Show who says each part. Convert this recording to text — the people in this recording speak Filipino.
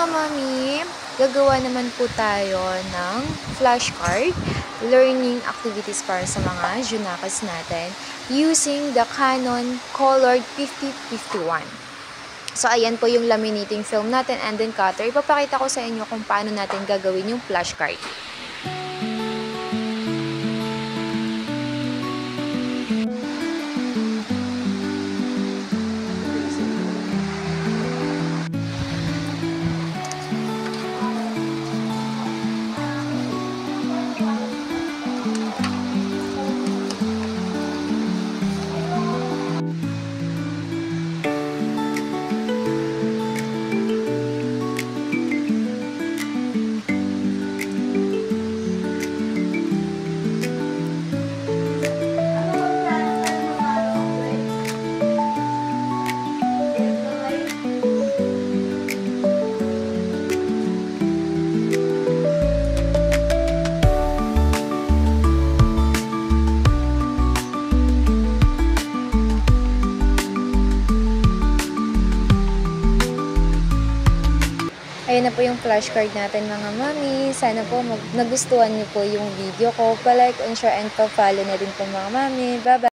Speaker 1: mami, gagawa naman po tayo ng flashcard, learning activities para sa mga Junakas natin using the Canon Colored 5051. So, ayan po yung laminating film natin and then cutter. Ipapakita ko sa inyo kung paano natin gagawin yung flashcard. Ayan na po yung flashcard natin mga mami. Sana po nagustuhan niyo po yung video ko. Pa-like and share and pa-follow na din po mga mami. Bye-bye!